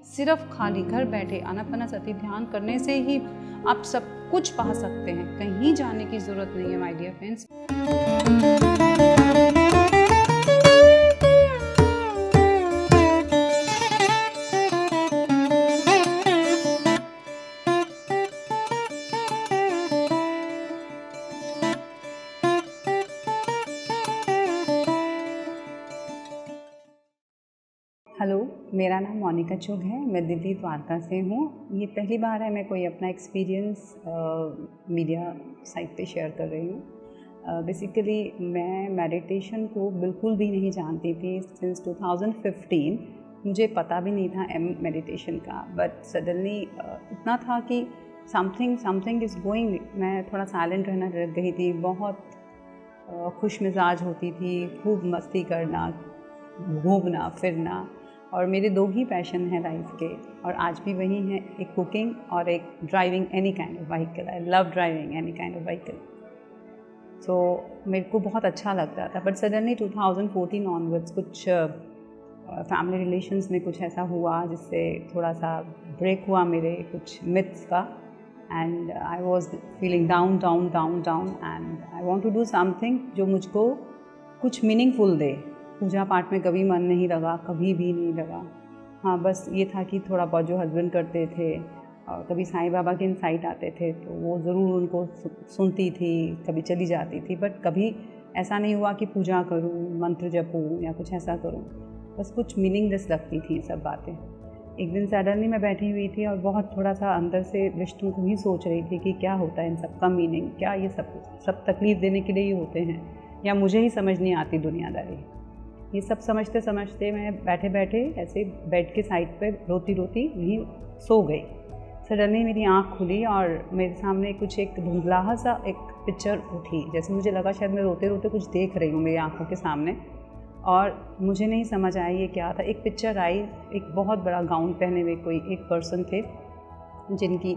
सिर्फ खाली घर बैठे आनापानसति ध्यान करने से ही आप सब कुछ पा सकते हैं, कहीं जाने की ज़रूरत नहीं है माय डियर फ्रेंड्स। हेलो, मेरा नाम मोनिका चुग है। मैं दिल्ली द्वारका से हूँ। ये पहली बार है मैं कोई अपना एक्सपीरियंस मीडिया साइट पे शेयर कर रही हूँ। बेसिकली मैं मेडिटेशन को बिल्कुल भी नहीं जानती थी। सिंस 2015 मुझे पता भी नहीं था मेडिटेशन का, बट सडनली इतना था कि समथिंग इज़ गोइंग। मैं थोड़ा साइलेंट रहना लग गई थी, बहुत खुश मिजाज होती थी, खूब मस्ती करना, घूमना फिरना, और मेरे दो ही पैशन हैं लाइफ के और आज भी वही हैं, एक कुकिंग और एक driving any kind of vehicle. I love driving any kind of vehicle. So मेरे को बहुत अच्छा लगता था, बट सडनली 2014 ऑनवर्ड्स कुछ फैमिली रिलेशंस में कुछ ऐसा हुआ जिससे थोड़ा सा ब्रेक हुआ मेरे कुछ मिथ्स का, and I was feeling down and I want to do something जो मुझको कुछ मीनिंगफुल दे। पूजा पाठ में कभी मन नहीं लगा, कभी भी नहीं लगा। हाँ, बस ये था कि थोड़ा बहुत जो हस्बैंड करते थे और कभी साईं बाबा के इनसाइट आते थे तो वो ज़रूर उनको सुनती थी, कभी चली जाती थी, बट कभी ऐसा नहीं हुआ कि पूजा करूँ, मंत्र जपूँ या कुछ ऐसा करूँ। बस कुछ मीनिंगलेस लगती थी सब बातें। एक दिन सडनली मैं बैठी हुई थी और बहुत थोड़ा सा अंदर से विष्णु को ही सोच रही थी कि क्या होता है इन सब का मीनिंग, क्या ये सब तकलीफ़ देने के लिए ही होते हैं या मुझे ही समझ नहीं आती दुनियादारी। ये सब समझते समझते मैं बैठे बैठे ऐसे बेड के साइड पे रोती रोती वहीं सो गई। सडनली मेरी आँख खुली और मेरे सामने कुछ एक धुंधलाहा सा एक पिक्चर उठी, जैसे मुझे लगा शायद मैं रोते रोते कुछ देख रही हूँ मेरी आँखों के सामने, और मुझे नहीं समझ आया ये क्या था। एक पिक्चर आई, एक बहुत बड़ा गाउन पहने हुए कोई एक पर्सन थे जिनकी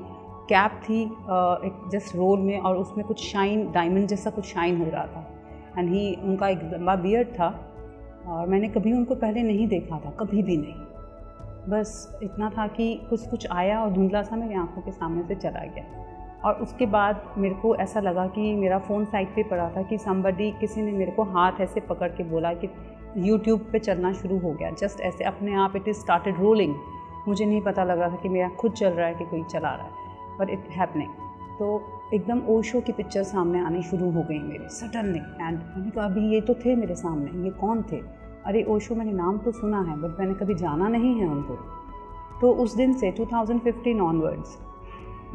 कैप थी एक जस्ट रोल में, और उसमें कुछ शाइन, डायमंड जैसा कुछ शाइन हो रहा था, एंड ही उनका एक लंबा बियर्ड था और मैंने कभी उनको पहले नहीं देखा था, कभी भी नहीं। बस इतना था कि कुछ आया और धुंधला सा मेरी आंखों के सामने से चला गया। और उसके बाद मेरे को ऐसा लगा कि मेरा फ़ोन साइड पे पड़ा था कि किसी ने मेरे को हाथ ऐसे पकड़ के बोला कि यूट्यूब पे चलना शुरू हो गया। जस्ट ऐसे अपने आप इट इज़ स्टार्टेड रोलिंग। मुझे नहीं पता लगा था कि मेरा खुद चल रहा है कि कोई चला रहा है, बट इट हैपनिंग। तो एकदम ओशो की पिक्चर सामने आनी शुरू हो गई मेरे सडनली, एंड मैंने कहा अभी ये तो थे मेरे सामने, ये कौन थे? अरे ओशो, मैंने नाम तो सुना है बट मैंने कभी जाना नहीं है उनको। तो उस दिन से 2015 ऑनवर्ड्स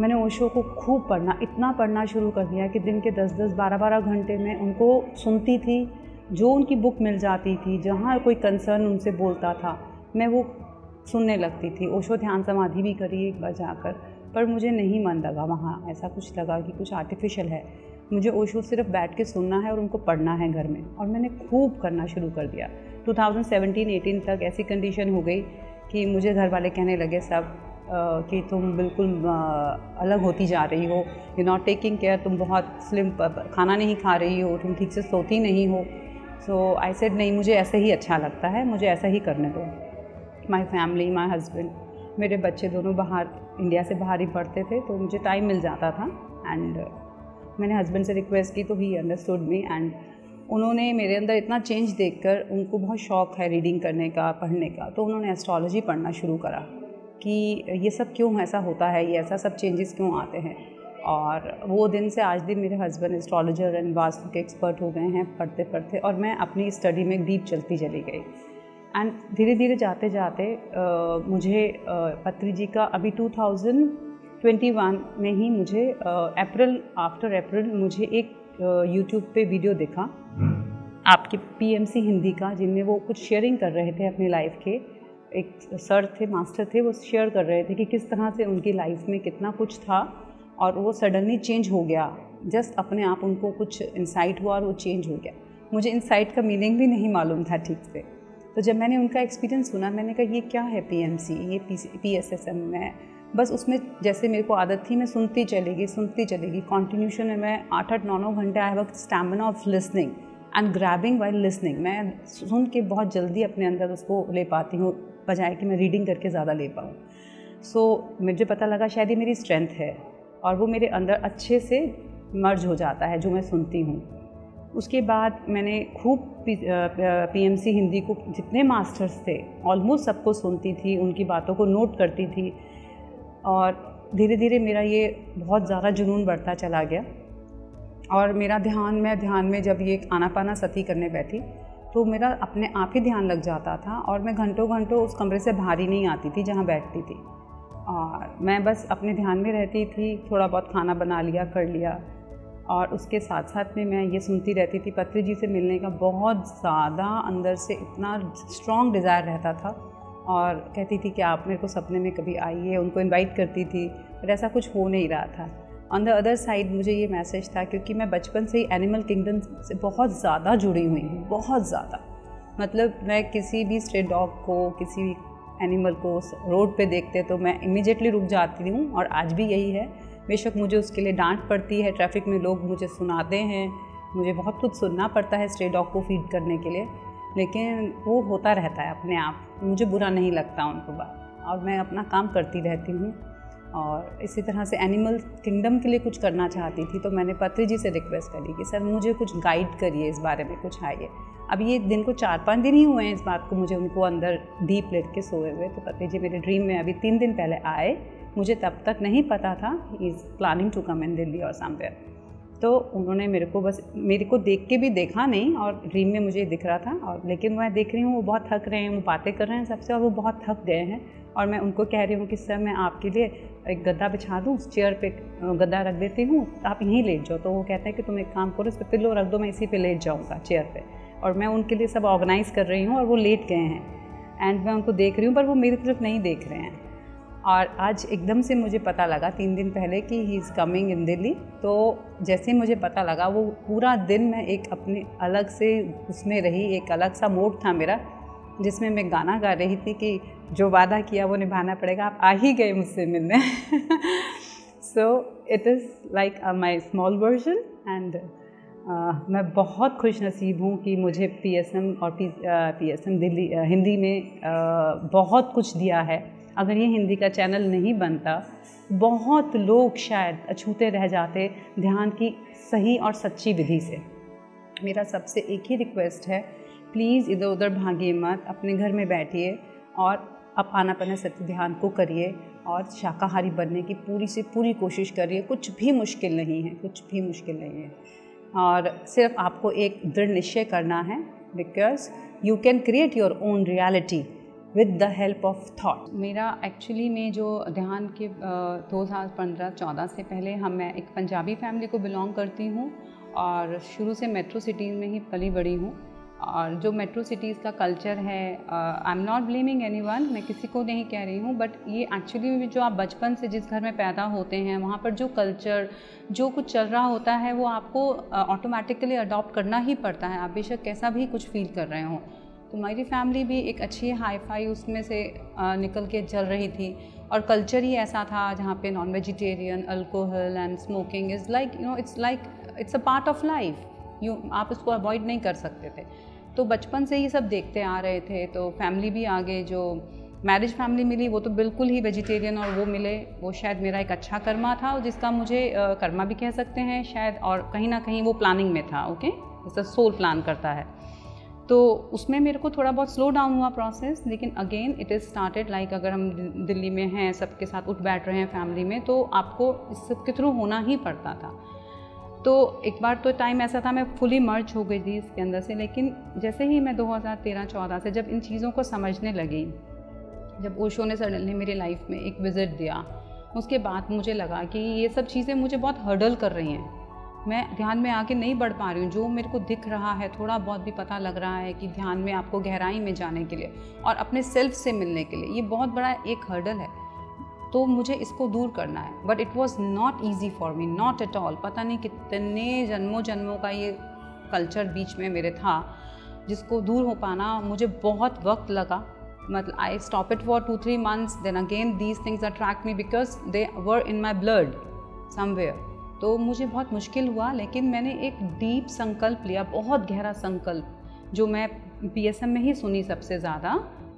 मैंने ओशो को खूब पढ़ना, इतना पढ़ना शुरू कर दिया कि दिन के 10-10, 12-12 घंटे में उनको सुनती थी। जो उनकी बुक मिल जाती थी, जहाँ कोई कंसर्न उनसे बोलता था, मैं वो सुनने लगती थी। ओशो ध्यान समाधि भी करी एक बार जाकर, पर मुझे नहीं मन लगा वहाँ। ऐसा कुछ लगा कि कुछ आर्टिफिशियल है। मुझे ओशो सिर्फ बैठ के सुनना है और उनको पढ़ना है घर में, और मैंने खूब करना शुरू कर दिया। 2017-18 तक ऐसी कंडीशन हो गई कि मुझे घर वाले कहने लगे सब कि तुम बिल्कुल अलग होती जा रही हो, यू नॉट टेकिंग केयर, तुम बहुत स्लिम, खाना नहीं खा रही हो, तुम ठीक से सोती नहीं हो। सो आई सेड नहीं, मुझे ऐसे ही अच्छा लगता है, मुझे ऐसा ही करने दो। माई फैमिली, माई हस्बैंड, मेरे बच्चे दोनों बाहर, इंडिया से बाहर ही पढ़ते थे, तो मुझे टाइम मिल जाता था। एंड मैंने हस्बैंड से रिक्वेस्ट की तो ही अंडरस्टूड मी, एंड उन्होंने मेरे अंदर इतना चेंज देखकर, उनको बहुत शौक़ है रीडिंग करने का, पढ़ने का, तो उन्होंने एस्ट्रोलॉजी पढ़ना शुरू करा कि ये सब क्यों ऐसा होता है, ये ऐसा सब चेंजेस क्यों आते हैं। और वो दिन से आज दिन मेरे हस्बैंड एस्ट्रोलॉजर एंड वास्तु के एक्सपर्ट हो गए हैं पढ़ते पढ़ते, और मैं अपनी स्टडी में डीप चलती चली गई। एंड धीरे धीरे जाते जाते मुझे पत्री जी का अभी 2021 में ही मुझे आफ्टर अप्रैल मुझे एक यूट्यूब पे वीडियो देखा आपके पीएमसी हिंदी का, जिनमें वो कुछ शेयरिंग कर रहे थे अपनी लाइफ के। एक सर थे, मास्टर थे, वो शेयर कर रहे थे कि किस तरह से उनकी लाइफ में कितना कुछ था और वो सडनली चेंज हो गया। जस्ट अपने आप उनको कुछ इंसाइट हुआ और वो चेंज हो गया। मुझे इंसाइट का मीनिंग भी नहीं मालूम था ठीक से। तो जब मैंने उनका एक्सपीरियंस सुना, मैंने कहा ये क्या है पीएमसी, ये PSSM में। बस उसमें जैसे मेरे को आदत थी, मैं सुनती चलेगी कॉन्टिन्यूशन में। मैं 8-9 घंटे I have stamina of listening and grabbing while listening. मैं सुन के बहुत जल्दी अपने अंदर उसको ले पाती हूँ, बजाय कि मैं रीडिंग करके ज़्यादा ले पाऊँ। सो मुझे पता लगा शायद ये मेरी स्ट्रेंथ है और वो मेरे अंदर अच्छे से मर्ज हो जाता है जो मैं सुनती हूँ। उसके बाद मैंने खूब पीएमसी हिंदी को जितने मास्टर्स थे ऑलमोस्ट सबको सुनती थी, उनकी बातों को नोट करती थी और धीरे धीरे मेरा ये बहुत ज़्यादा जुनून बढ़ता चला गया। और मेरा ध्यान में जब ये आनापाना सती करने बैठी तो मेरा अपने आप ही ध्यान लग जाता था और मैं घंटों घंटों उस कमरे से बाहर ही नहीं आती थी जहाँ बैठती थी और मैं बस अपने ध्यान में रहती थी। थोड़ा बहुत खाना बना लिया, कर लिया और उसके साथ साथ में मैं ये सुनती रहती थी। पत्री जी से मिलने का बहुत ज़्यादा अंदर से इतना स्ट्रॉन्ग डिज़ायर रहता था और कहती थी कि आप मेरे को सपने में कभी आइए, उनको इनवाइट करती थी, पर ऐसा कुछ हो नहीं रहा था। ऑन द अदर साइड मुझे ये मैसेज था, क्योंकि मैं बचपन से ही एनिमल किंगडम से बहुत ज़्यादा जुड़ी हुई हूँ, बहुत ज़्यादा। मतलब मैं किसी भी स्ट्रे डॉग को, किसी भी एनिमल को रोड पे देखते तो मैं इमीडिएटली रुक जाती हूँ और आज भी यही है। बेशक मुझे उसके लिए डांट पड़ती है, ट्रैफिक में लोग मुझे सुनाते हैं, मुझे बहुत कुछ सुनना पड़ता है स्ट्रे डॉग को फीड करने के लिए, लेकिन वो होता रहता है अपने आप, मुझे बुरा नहीं लगता उनको बात और मैं अपना काम करती रहती हूँ। और इसी तरह से एनिमल किंगडम के लिए कुछ करना चाहती थी तो मैंने पत्री जी से रिक्वेस्ट करी कि सर मुझे कुछ गाइड करिए, इस बारे में कुछ आइए। अब ये दिन को 4-5 दिन ही हुए हैं इस बात को मुझे उनको अंदर डीप लेट के सोए हुए, तो पत्री जी मेरे ड्रीम में अभी 3 दिन पहले आए। मुझे तब तक नहीं पता था he is planning to come in Delhi और समवेयर। तो उन्होंने मेरे को देख के भी देखा नहीं और ड्रीम में मुझे दिख रहा था, और लेकिन मैं देख रही हूँ वो बहुत थक रहे हैं, वो बातें कर रहे हैं सबसे और वो बहुत थक गए हैं। और मैं उनको कह रही हूँ कि सर मैं आपके लिए एक गद्दा बिछा दूँ, उस चेयर पे गद्दा रख देती हूँ, आप यहीं लेट जाओ। तो वो कहते हैं कि तुम एक काम करो, इस पर पिल्लो रख दो, मैं इसी पे लेट जाऊँगा चेयर पे। और मैं उनके लिए सब ऑर्गेनाइज़ कर रही हूँ और वो लेट गए हैं एंड मैं उनको देख रही हूँ पर वो मेरी तरफ नहीं देख रहे हैं। और आज एकदम से मुझे पता लगा 3 दिन पहले कि he is coming in Delhi. तो जैसे मुझे पता लगा वो पूरा दिन मैं एक अपने अलग से उसमें रही, एक अलग सा मोड था मेरा जिसमें मैं गाना गा रही थी कि जो वादा किया वो निभाना पड़ेगा, आप आ ही गए मुझसे मिलने। So it is like my small version and मैं बहुत खुश नसीब हूँ कि मुझे पीएसएम और पीएसएम दिल्ली हिंदी में बहुत कुछ दिया है। अगर ये हिंदी का चैनल नहीं बनता बहुत लोग शायद अछूते रह जाते ध्यान की सही और सच्ची विधि से। मेरा सबसे एक ही रिक्वेस्ट है, प्लीज़ इधर उधर भागिए मत, अपने घर में बैठिए और आप आनापाना सती ध्यान को करिए और शाकाहारी बनने की पूरी से पूरी कोशिश करिए। कुछ भी मुश्किल नहीं है, कुछ भी मुश्किल नहीं है और सिर्फ आपको एक दृढ़ निश्चय करना है, because you can create your own reality with the help of thought. मेरा एक्चुअली में जो ध्यान के 2015-14 से पहले मैं एक पंजाबी फैमिली को बिलोंग करती हूँ और शुरू से मेट्रो सिटीज़ में ही पली बड़ी हूँ। और जो मेट्रो सिटीज़ का कल्चर है, I am not blaming anyone, मैं किसी को नहीं कह रही हूँ, बट ये एक्चुअली जो आप बचपन से जिस घर में पैदा होते हैं वहाँ पर जो कल्चर जो कुछ चल रहा होता है वो आपको ऑटोमेटिकली अडॉप्ट करना ही पड़ता है, आप बेशक कैसा भी कुछ फील कर रहे हो। तो मेरी फैमिली भी एक अच्छी हाई फाई उसमें से निकल के चल रही थी और कल्चर ही ऐसा था जहाँ पे non vegetarian, alcohol and smoking is like it's a part of life, आप इसको अवॉइड नहीं कर सकते थे। तो बचपन से ही सब देखते आ रहे थे। तो फैमिली भी आगे जो मैरिज फैमिली मिली वो तो बिल्कुल ही वेजिटेरियन और वो मिले, वो शायद मेरा एक अच्छा कर्मा था जिसका मुझे कर्मा भी कह सकते हैं शायद, और कहीं ना कहीं वो प्लानिंग में था। ओके, जैसा सोल प्लान करता है तो उसमें मेरे को थोड़ा बहुत स्लो डाउन हुआ प्रोसेस, लेकिन again it is started like अगर हम दिल्ली में हैं, सबके साथ उठ बैठ रहे हैं फैमिली में, तो आपको इस सब के थ्रू होना ही पड़ता था। तो एक बार तो टाइम ऐसा था मैं फुली मर्ज हो गई थी इसके अंदर से, लेकिन जैसे ही मैं 2013-14 से जब इन चीज़ों को समझने लगी, जब ओशो ने सडनली मेरी लाइफ में एक विज़िट दिया, उसके बाद मुझे लगा कि ये सब चीज़ें मुझे बहुत हर्डल कर रही हैं, मैं ध्यान में आके नहीं बढ़ पा रही हूँ। जो मेरे को दिख रहा है, थोड़ा बहुत भी पता लग रहा है कि ध्यान में आपको गहराई में जाने के लिए और अपने सेल्फ से मिलने के लिए ये बहुत बड़ा एक हर्डल है, तो मुझे इसको दूर करना है। But it was not easy for me, not at all. पता नहीं कितने जन्मों का ये कल्चर बीच में मेरे था जिसको दूर हो पाना मुझे बहुत वक्त लगा। मतलब I stop it for 2-3 months, then again these things attract me because they were in my blood somewhere. तो मुझे बहुत मुश्किल हुआ, लेकिन मैंने एक डीप संकल्प लिया, बहुत गहरा संकल्प, जो मैं पीएसएम में ही सुनी सबसे ज़्यादा,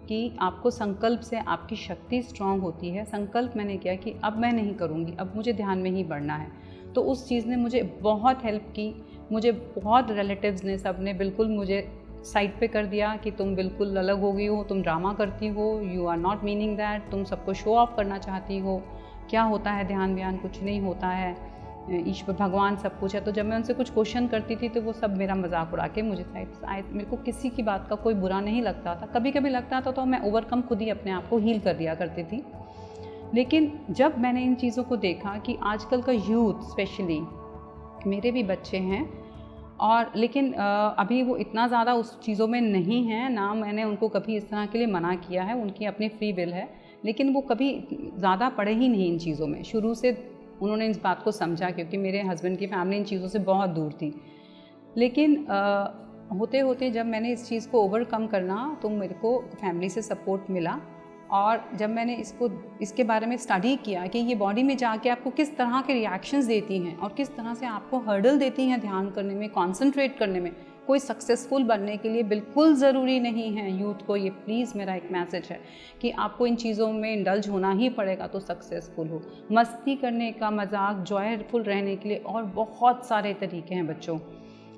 कि आपको संकल्प से आपकी शक्ति स्ट्रांग होती है। संकल्प मैंने किया कि अब मैं नहीं करूँगी, अब मुझे ध्यान में ही बढ़ना है। तो उस चीज़ ने मुझे बहुत हेल्प की। मुझे बहुत रिलेटिव्स ने, सब ने बिल्कुल मुझे साइड पे कर दिया कि तुम बिल्कुल अलग हो गई हो, तुम ड्रामा करती हो, you are not meaning that, तुम सबको शो ऑफ करना चाहती हो, क्या होता है ध्यान व्यान, कुछ नहीं होता है, ईश्वर भगवान सब कुछ है। तो जब मैं उनसे कुछ क्वेश्चन करती थी तो वो सब मेरा मजाक उड़ा के मुझे मेरे को किसी की बात का कोई बुरा नहीं लगता था। कभी कभी लगता था तो मैं ओवरकम खुद ही अपने आप को हील कर दिया करती थी। लेकिन जब मैंने इन चीज़ों को देखा कि आजकल का यूथ, स्पेशली मेरे भी बच्चे हैं, और लेकिन अभी वो इतना ज़्यादा उस चीज़ों में नहीं है ना, मैंने उनको कभी इस तरह के लिए मना किया है, उनकी अपनी फ्री विल है, लेकिन वो कभी ज़्यादा पढ़े ही नहीं इन चीज़ों में। शुरू से उन्होंने इस बात को समझा, क्योंकि मेरे हस्बैंड की फैमिली इन चीज़ों से बहुत दूर थी। लेकिन होते होते जब मैंने इस चीज़ को ओवरकम करना तो मेरे को फैमिली से सपोर्ट मिला। और जब मैंने इसके बारे में स्टडी किया कि ये बॉडी में जाके आपको किस तरह के रिएक्शंस देती हैं और किस तरह से आपको हर्डल देती हैं ध्यान करने में, कंसंट्रेट करने में। कोई सक्सेसफुल बनने के लिए बिल्कुल ज़रूरी नहीं है, यूथ को ये प्लीज़ मेरा एक मैसेज है कि आपको इन चीज़ों में इंडल्ज होना ही पड़ेगा तो सक्सेसफुल हो। मस्ती करने का, मजाक, जॉयफुल रहने के लिए और बहुत सारे तरीके हैं बच्चों।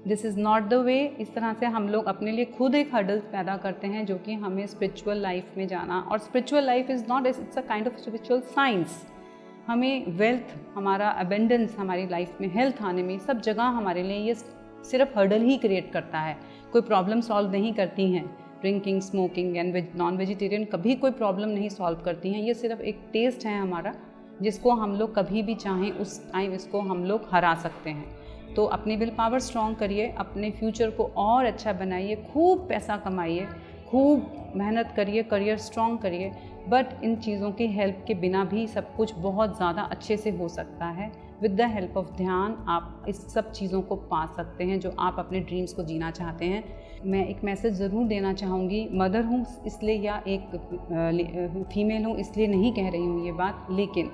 This is not the way. इस तरह से हम लोग अपने लिए खुद एक हर्डल पैदा करते हैं, जो कि हमें स्पिरिचुअल लाइफ में जाना, और spiritual life is not, it's a kind of spiritual science. हमें वेल्थ, हमारा अबेंडेंस हमारी लाइफ में, हेल्थ आने में, सब जगह हमारे लिए ये सिर्फ हर्डल ही क्रिएट करता है, कोई प्रॉब्लम सॉल्व नहीं करती हैं। Drinking, smoking and non vegetarian कभी कोई प्रॉब्लम नहीं सॉल्व करती हैं। ये सिर्फ एक टेस्ट है हमारा, जिसको हम लोग कभी भी चाहें उस टाइम इसको हम लोग हरा सकते हैं। तो अपनी विल पावर स्ट्रॉन्ग करिए, अपने फ्यूचर को और अच्छा बनाइए, खूब पैसा कमाइए, खूब मेहनत करिए, करियर स्ट्रॉन्ग करिए। बट इन चीज़ों की हेल्प के बिना भी सब कुछ बहुत ज़्यादा अच्छे से हो सकता है। विद द हेल्प ऑफ ध्यान आप इस सब चीज़ों को पा सकते हैं जो आप अपने ड्रीम्स को जीना चाहते हैं। मैं एक मैसेज ज़रूर देना चाहूँगी, मदर हूँ इसलिए या एक फीमेल हूँ इसलिए नहीं कह रही हूँ ये बात, लेकिन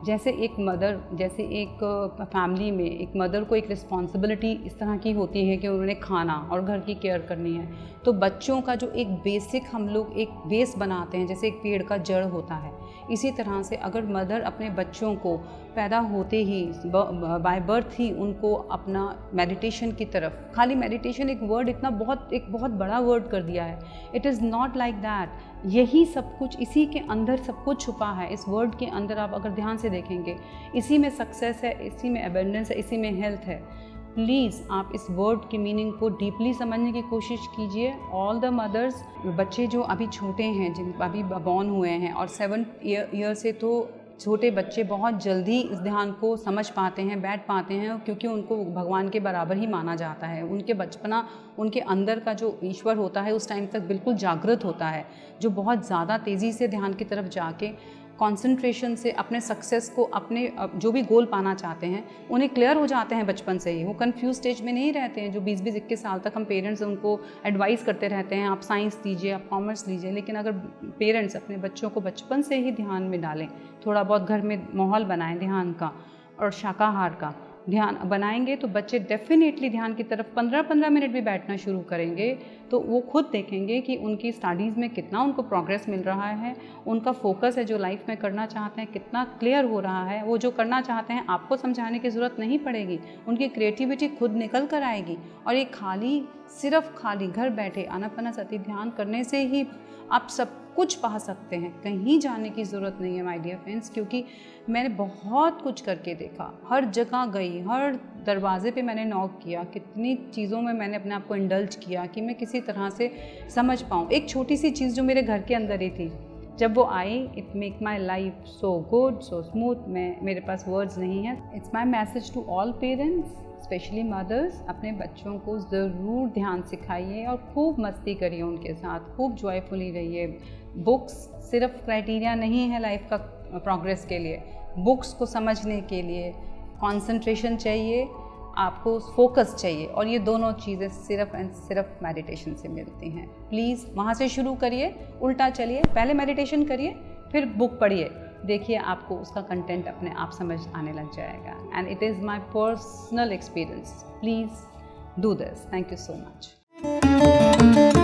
जैसे एक मदर, जैसे एक फैमिली में एक मदर को एक रिस्पॉन्सिबिलिटी इस तरह की होती है कि उन्होंने खाना और घर की केयर करनी है, तो बच्चों का जो एक बेसिक हम लोग एक बेस बनाते हैं, जैसे एक पेड़ का जड़ होता है, इसी तरह से अगर मदर अपने बच्चों को पैदा होते ही बाय बर्थ ही उनको अपना मेडिटेशन की तरफ, खाली मेडिटेशन एक वर्ड इतना एक बहुत बड़ा वर्ड कर दिया है, it is not like that. यही सब कुछ, इसी के अंदर सब कुछ छुपा है। इस वर्ड के अंदर आप अगर ध्यान से देखेंगे, इसी में सक्सेस है, इसी में एबंडेंस है, इसी में हेल्थ है। प्लीज़ आप इस वर्ड की मीनिंग को डीपली समझने की कोशिश कीजिए। ऑल द मदर्स, बच्चे जो अभी छोटे हैं, जिन अभी बॉर्न हुए हैं, और 7 ईयर से तो छोटे बच्चे बहुत जल्दी इस ध्यान को समझ पाते हैं, बैठ पाते हैं, क्योंकि उनको भगवान के बराबर ही माना जाता है। उनके बचपना, उनके अंदर का जो ईश्वर होता है उस टाइम तक बिल्कुल जागृत होता है, जो बहुत ज़्यादा तेज़ी से ध्यान की तरफ जाके कंसंट्रेशन से अपने सक्सेस को, अपने जो भी गोल पाना चाहते हैं उन्हें क्लियर हो जाते हैं बचपन से ही। वो कंफ्यूज स्टेज में नहीं रहते हैं, जो 20-21 साल तक हम पेरेंट्स उनको एडवाइस करते रहते हैं, आप साइंस लीजिए, आप कॉमर्स लीजिए। लेकिन अगर पेरेंट्स अपने बच्चों को बचपन से ही ध्यान में डालें, थोड़ा बहुत घर में माहौल बनाएं ध्यान का और शाकाहार का ध्यान बनाएंगे, तो बच्चे डेफिनेटली ध्यान की तरफ 15-15 मिनट भी बैठना शुरू करेंगे, तो वो खुद देखेंगे कि उनकी स्टडीज़ में कितना उनको प्रोग्रेस मिल रहा है, उनका फोकस है जो लाइफ में करना चाहते हैं कितना क्लियर हो रहा है। वो जो करना चाहते हैं आपको समझाने की ज़रूरत नहीं पड़ेगी, उनकी क्रिएटिविटी खुद निकल कर आएगी। और ये सिर्फ खाली घर बैठे आनापानसति ध्यान करने से ही आप सब कुछ पा सकते हैं, कहीं जाने की ज़रूरत नहीं है माय डियर फ्रेंड्स। क्योंकि मैंने बहुत कुछ करके देखा, हर जगह गई, हर दरवाजे पे मैंने नॉक किया, कितनी चीज़ों में मैंने अपने आप को इंडल्ज किया कि मैं किसी तरह से समझ पाऊँ। एक छोटी सी चीज़ जो मेरे घर के अंदर ही थी, जब वो आई, it make my life so good, so smooth. मेरे पास वर्ड्स नहीं है। It's my message to all parents, specially mothers, अपने बच्चों को ज़रूर ध्यान सिखाइए और खूब मस्ती करिए उनके साथ, खूब जॉयफुली रहिए। बुक्स सिर्फ क्राइटेरिया नहीं है लाइफ का प्रोग्रेस के लिए, बुक्स को समझने के लिए कंसंट्रेशन चाहिए, आपको फोकस चाहिए, और ये दोनों चीज़ें सिर्फ एंड सिर्फ मेडिटेशन से मिलती हैं। प्लीज़ वहाँ से शुरू करिए, उल्टा चलिए, पहले मेडिटेशन करिए, फिर बुक पढ़िए, देखिए आपको उसका कंटेंट अपने आप समझ आने लग जाएगा। And it is my personal experience. Please do this. Thank you so much.